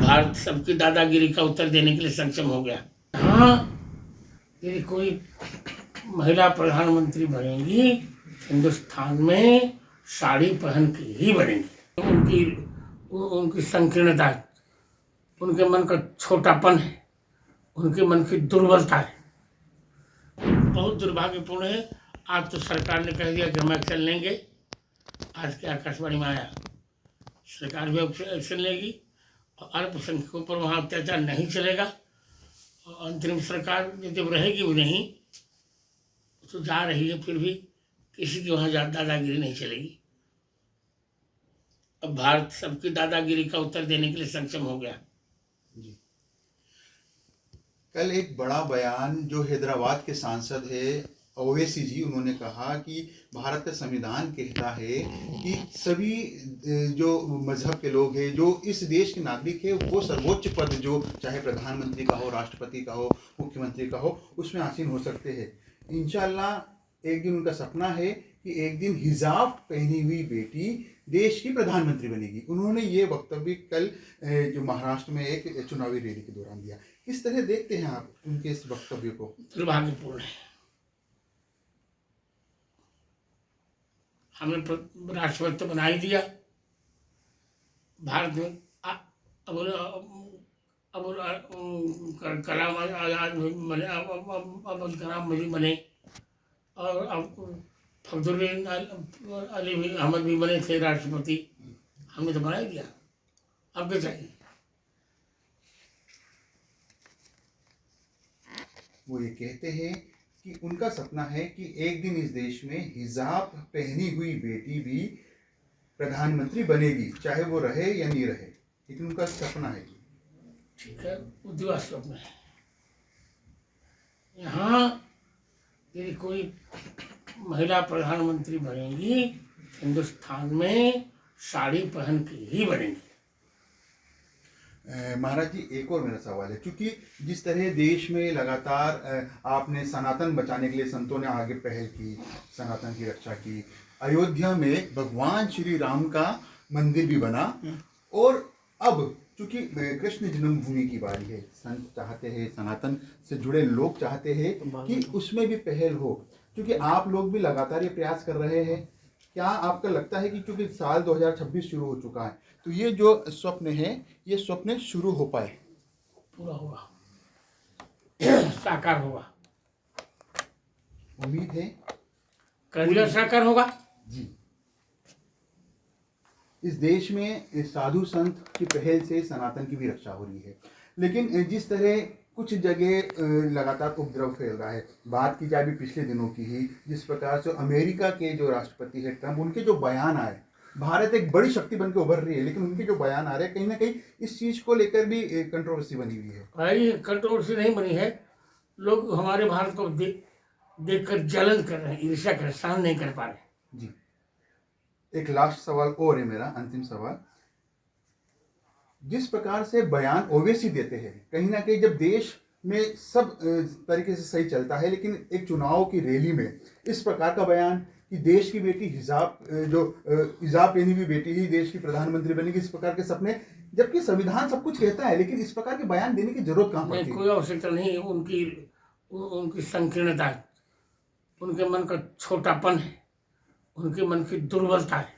भारत सबकी दादागिरी का उत्तर देने के लिए सक्षम हो गया। हाँ, यदि कोई महिला प्रधानमंत्री बनेगी हिंदुस्तान में साड़ी पहन के ही बनेगी। उनकी संकीर्णता है, उनके मन का छोटापन है, उनके मन की दुर्बलता है, बहुत दुर्भाग्यपूर्ण है। आज तो सरकार ने कह दिया कि हम एक्शन लेंगे। आज के आकाशवाणी में आया, सरकार भी एक्शन लेगी और अल्पसंख्यकों पर वहाँ अत्याचार नहीं चलेगा। और अंतरिम सरकार जब रहेगी भी नहीं तो जा रही है, फिर भी किसी की वहाँ दादागिरी नहीं चलेगी। अब भारत सबकी दादागिरी का उत्तर देने के लिए सक्षम हो गया। जी, कल एक बड़ा बयान जो हैदराबाद के सांसद है ओवैसी जी, उन्होंने कहा कि भारत का संविधान कहता है कि सभी जो मजहब के लोग हैं, जो इस देश के नागरिक है, वो सर्वोच्च पद जो चाहे प्रधानमंत्री का हो, राष्ट्रपति का हो, मुख्यमंत्री का हो, उसमें आसीन हो सकते हैं। इंशाल्लाह एक दिन उनका सपना है कि एक दिन हिजाब पहनी हुई बेटी देश की प्रधानमंत्री बनेगी। उन्होंने ये वक्तव्य कल जो महाराष्ट्र में एक चुनावी रैली के दौरान दिया। किस तरह देखते हैं आप उनके इस वक्तव्य को? दुर्भाग्यपूर्ण है। हमने राष्ट्रपति तो बना ही दिया भारत में। अब कलाम आजाद बने, अब्दुल कलाम भी बने और अब फखरुद्दीन अली भी अहमद भी बने थे राष्ट्रपति। हमने तो बना ही दिया, अब क्या चाहिए? वो ये कहते हैं कि उनका सपना है कि एक दिन इस देश में हिजाब पहनी हुई बेटी भी प्रधानमंत्री बनेगी, चाहे वो रहे या नहीं रहे, लेकिन उनका सपना है। ठीक है, वो दिवा स्वप्न है। यहाँ यदि कोई महिला प्रधानमंत्री बनेगी हिंदुस्तान में साड़ी पहन के ही बनेगी। महाराज जी, एक और मेरा सवाल है, क्योंकि जिस तरह देश में लगातार आपने सनातन बचाने के लिए संतों ने आगे पहल की, सनातन की रक्षा की, अयोध्या में भगवान श्री राम का मंदिर भी बना, और अब चूंकि कृष्ण जन्मभूमि की बारी है, संत चाहते हैं, सनातन से जुड़े लोग चाहते हैं कि उसमें भी पहल हो, क्योंकि आप लोग भी लगातार ये प्रयास कर रहे हैं। क्या आपका लगता है कि क्योंकि साल 2026 शुरू हो चुका है, तो ये जो स्वप्न है, ये स्वप्न शुरू हो पाए? पूरा होगा, साकार होगा, उम्मीद है कर साकार होगा जी। इस देश में साधु संत की पहल से सनातन की भी रक्षा हो रही है, लेकिन जिस तरह कुछ जगह लगातार उपद्रव फैल रहा है, बात की जाए भी पिछले दिनों की ही, जिस प्रकार से अमेरिका के जो राष्ट्रपति है ट्रंप, उनके जो बयान आए, भारत एक बड़ी शक्ति बनकर उभर रही है, लेकिन उनके जो बयान आ रहे हैं कहीं ना कहीं इस चीज को लेकर भी कंट्रोवर्सी बनी हुई है। भाई, कंट्रोवर्सी नहीं बनी है, लोग हमारे भारत को देखकर जलन कर रहे हैं, ईर्ष्या कर, सहन नहीं कर पा रहे जी। एक लास्ट सवाल और है मेरा, अंतिम सवाल। जिस प्रकार से बयान ओवैसी देते हैं, कहीं ना कहीं जब देश में सब तरीके से सही चलता है, लेकिन एक चुनाव की रैली में इस प्रकार का बयान कि देश की बेटी हिजाब पहनी हुई बेटी ही देश की प्रधानमंत्री बनेगी, इस प्रकार के सपने, जबकि संविधान सब कुछ कहता है, लेकिन इस प्रकार के बयान देने की जरूरत कहाँ पड़ती है? कोई आवश्यकता नहीं है। उनकी संकीर्णता है, उनके मन का छोटापन है, उनके मन की दुर्बलता है,